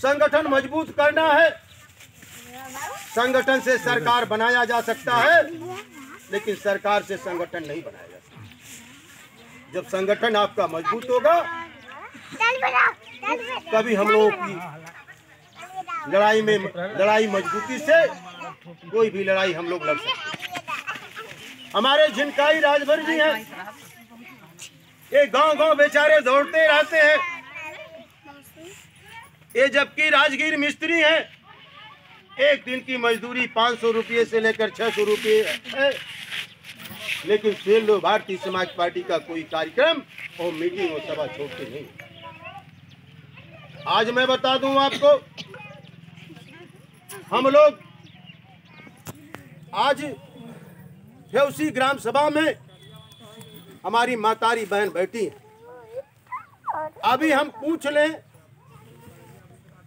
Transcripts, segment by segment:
संगठन मजबूत करना है। संगठन से सरकार बनाया जा सकता है, लेकिन सरकार से संगठन नहीं बनाया जा सकता। जब संगठन आपका मजबूत होगा, तभी हम लोगों की लड़ाई मजबूती से कोई भी लड़ाई हम लोग लड़ सकते हैं। हमारे झिनकाई राजभर जी हैं, ये गांव-गांव बेचारे दौड़ते रहते हैं। ये जबकि राजगीर मिस्त्री हैं, एक दिन की मजदूरी 500 रुपये से लेकर 600 रुपये है, लेकिन सुहेलदेव भारतीय समाज पार्टी का कोई कार्यक्रम और मीटिंग और सभा छोड़ते नहीं। आज मैं बता दूं आपको, हम लोग आज उसी ग्राम सभा में हमारी मातारी बहन बैठी है। अभी हम पूछ लें,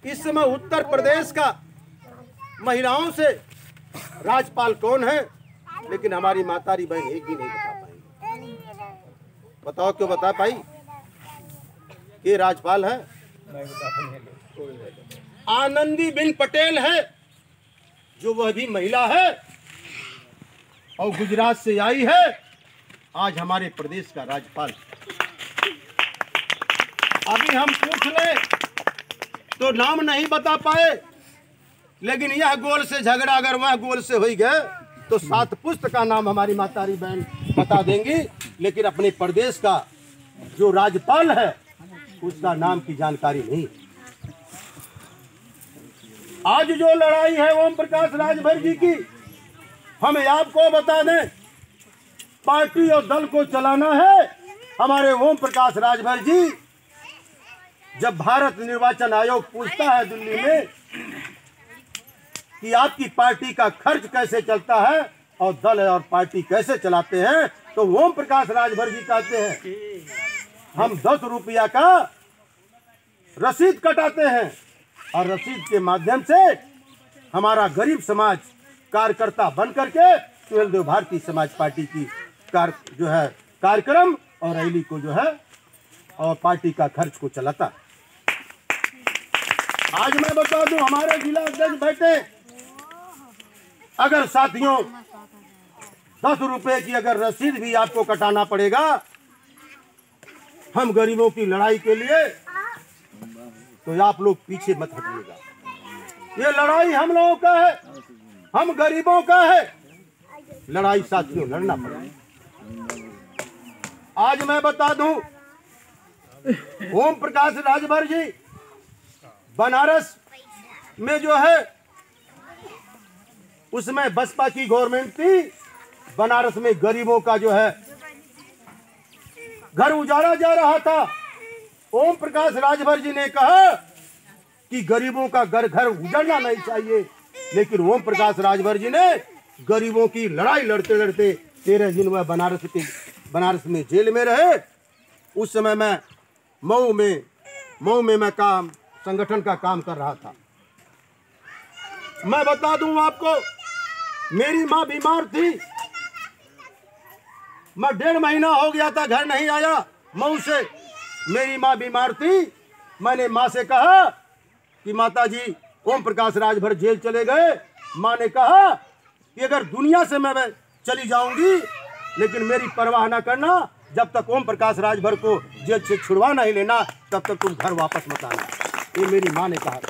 इस समय उत्तर प्रदेश का महिलाओं से राज्यपाल कौन है, लेकिन हमारी मातारी बहन एक भी नहीं बता पाई। बताओ क्यों बता पाई? ये राज्यपाल है, आनंदीबेन पटेल है, जो वह भी महिला है और गुजरात से आई है, आज हमारे प्रदेश का राज्यपाल। अभी हम पूछ ले तो नाम नहीं बता पाए, लेकिन यह गोल से झगड़ा अगर वह गोल से हो गए तो 7 पुस्त का नाम हमारी मातारी बहन बता देंगी, लेकिन अपने प्रदेश का जो राज्यपाल है उसका नाम की जानकारी नहीं। आज जो लड़ाई है ओम प्रकाश राजभर जी की, हमें आपको बता दें, पार्टी और दल को चलाना है हमारे ओम प्रकाश राजभर जी। जब भारत निर्वाचन आयोग पूछता है दिल्ली में कि आपकी पार्टी का खर्च कैसे चलता है और दल और पार्टी कैसे चलाते हैं, तो ओम प्रकाश राजभर जी कहते हैं हम 10 रुपया का रसीद कटाते हैं और रसीद के माध्यम से हमारा गरीब समाज कार्यकर्ता बन करके सुहेलदेव भारतीय समाज पार्टी की जो है कार्यक्रम और रैली को जो है और पार्टी का खर्च को चलाता है। आज मैं बता दूं, हमारे जिला अध्यक्ष बैठे, अगर साथियों 10 रुपए की अगर रसीद भी आपको कटाना पड़ेगा हम गरीबों की लड़ाई के लिए, तो आप लोग पीछे मत हटिएगा। ये लड़ाई हम लोगों का है, हम गरीबों का है। लड़ाई साथियों लड़ना पड़ेगा। आज मैं बता दूं, ओम प्रकाश राजभर जी बनारस में जो है उसमें बसपा की गवर्नमेंट थी, बनारस में गरीबों का जो है घर उजाड़ा जा रहा था। ओम प्रकाश राजभर जी ने कहा कि गरीबों का घर उजड़ना नहीं चाहिए, लेकिन ओम प्रकाश राजभर जी ने गरीबों की लड़ाई लड़ते लड़ते 13 दिन वह बनारस में जेल में रहे। उस समय मैं मऊ में मैं संगठन का काम कर रहा था। मैं बता दूं आपको, मेरी माँ बीमार थी, मैं 1.5 महीना हो गया था घर नहीं आया मऊ से। मेरी माँ बीमार थी, मैंने माँ से कहा कि माता जी ओम प्रकाश राजभर जेल चले गए। माँ ने कहा कि अगर दुनिया से मैं चली जाऊंगी, लेकिन मेरी परवाह ना करना, जब तक ओम प्रकाश राजभर को जेल से छुड़वा नहीं लेना तब तक तुम घर वापस मत आना। ये मेरी माँ ने कहा।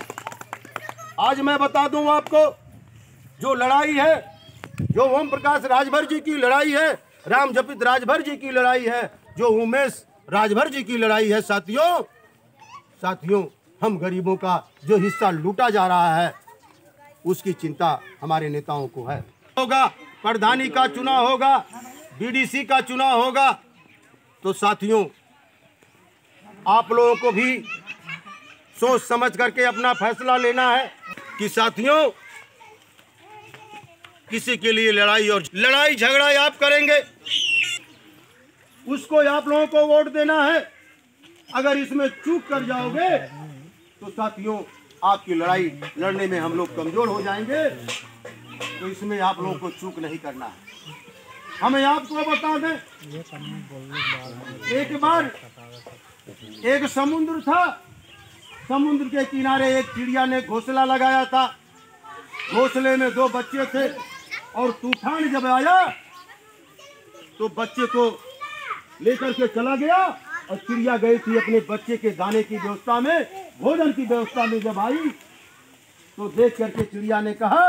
आज मैं बता दूं आपको, जो लड़ाई है, जो ओम प्रकाश राजभर जी की लड़ाई है, राम जपित राजभर जी की लड़ाई है, जो उमेश राजभर जी की लड़ाई है, साथियों हम गरीबों का जो हिस्सा लूटा जा रहा है उसकी चिंता हमारे नेताओं को है। होगा प्रधानी का चुनाव होगा, डीडीसी का चुनाव होगा, तो साथियों आप लोगों को भी सोच समझ करके अपना फैसला लेना है कि साथियों किसी के लिए लड़ाई झगड़ा आप करेंगे, उसको आप लोगों को वोट देना है। अगर इसमें चूक कर जाओगे तो साथियों आपकी लड़ाई लड़ने में हम लोग कमजोर हो जाएंगे। तो इसमें आप लोगों को चूक नहीं करना है। हमें आपको बता दें, एक बार एक समुद्र था, समुद्र के किनारे एक चिड़िया ने घोंसला लगाया था। घोंसले में 2 बच्चे थे और तूफान जब आया तो बच्चे को लेकर के चला गया और चिड़िया गई थी अपने बच्चे के दाने की व्यवस्था में, भोजन की व्यवस्था में। जब आई तो देख करके चिड़िया ने कहा,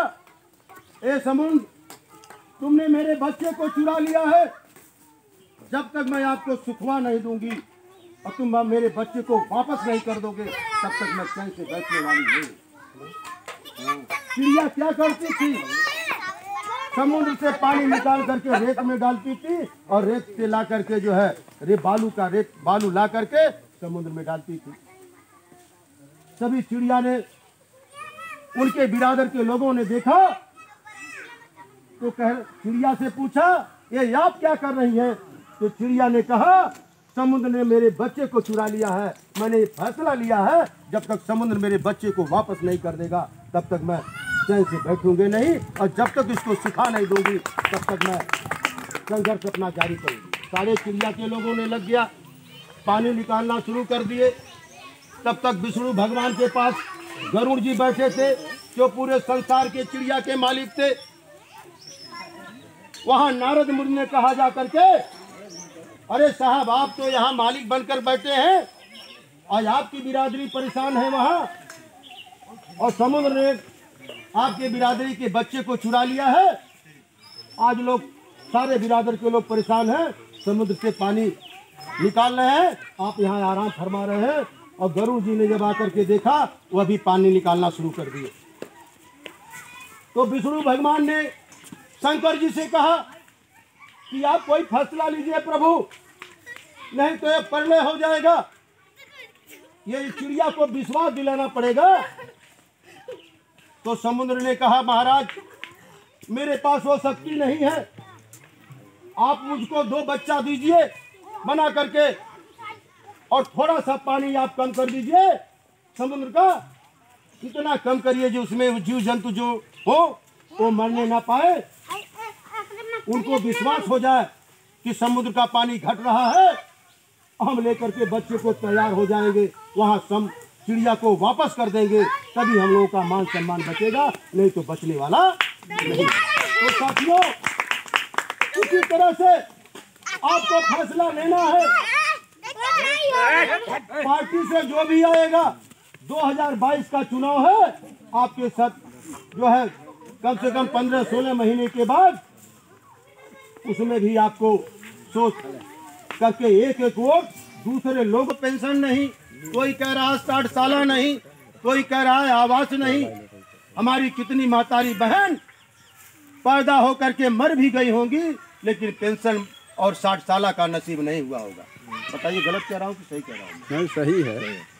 ए समुद्र, तुमने मेरे बच्चे को चुरा लिया है। जब तक मैं आपको सुखवा नहीं दूंगी और तुम मेरे बच्चे को वापस नहीं कर दोगे, तब तक मैं चैन से बैठने वाली नहीं। चिड़िया क्या करती थी? समुद्र से पानी निकाल करके रेत में डालती थी और रेत से ला करके जो है बालू ला करके समुद्र में डालती थी। सभी चिड़िया ने, उनके बिरादर के लोगों ने देखा तो चिड़िया से पूछा, ये आप क्या कर रही हैं? तो चिड़िया ने कहा, समुद्र ने मेरे बच्चे को चुरा लिया है। मैंने फैसला लिया है, जब तक समुद्र मेरे बच्चे को वापस नहीं कर देगा तब तक मैं चैन से बैठूंगी नहीं, और जब तक इसको सिखा नहीं दूंगी तब तक मैं संघर्ष अपना जारी करूंगी। सारे चिड़िया के लोगों ने लग गया, पानी निकालना शुरू कर दिए। तब तक विष्णु भगवान के पास गरुड़ जी बैठे थे, जो पूरे संसार के चिड़िया के मालिक थे। वहां नारद मुनि ने कहा जा करके, अरे साहब, आप तो यहाँ मालिक बनकर बैठे हैं, आज आपकी बिरादरी परेशान है वहाँ, और समुद्र ने आपके बिरादरी के बच्चे को चुरा लिया है। आज लोग, सारे बिरादर के लोग परेशान हैं, समुद्र से पानी निकाल रहे हैं, आप यहाँ आराम फरमा रहे हैं। और गरुड़ जी ने जब आकर के देखा, वह भी पानी निकालना शुरू कर दिए। तो विष्णु भगवान ने शंकर जी से कहा कि आप कोई फैसला लीजिए प्रभु, नहीं तो ये प्रलय हो जाएगा। ये चिड़िया को विश्वास दिलाना पड़ेगा। तो समुद्र ने कहा, महाराज, मेरे पास वो शक्ति नहीं है, आप मुझको 2 बच्चा दीजिए बना करके, और थोड़ा सा पानी आप कम कर दीजिए समुद्र का, इतना कम करिए जो उसमें जीव जंतु जो हो वो मरने ना पाए, उनको विश्वास हो जाए कि समुद्र का पानी घट रहा है, हम लेकर के बच्चे को तैयार हो जाएंगे, वहाँ चिड़िया को वापस कर देंगे, तभी हम लोगों का मान सम्मान बचेगा, नहीं तो बचने वाला नहीं। तो साथियों, उसी तरह से आपको फैसला लेना है। पार्टी से जो भी आएगा, 2022 का चुनाव है, आपके साथ जो है कम से कम 15-16 महीने के बाद, उसमें भी आपको सोच करके एक वोट, दूसरे लोग पेंशन नहीं, कोई कह रहा 60 साल नहीं, कोई कह रहा है आवास नहीं। हमारी कितनी मातारी बहन पैदा होकर के मर भी गई होंगी, लेकिन पेंशन और 60 साल का नसीब नहीं हुआ होगा। बताइए, गलत कह रहा हूँ कि सही कह रहा हूँ? नहीं, सही है।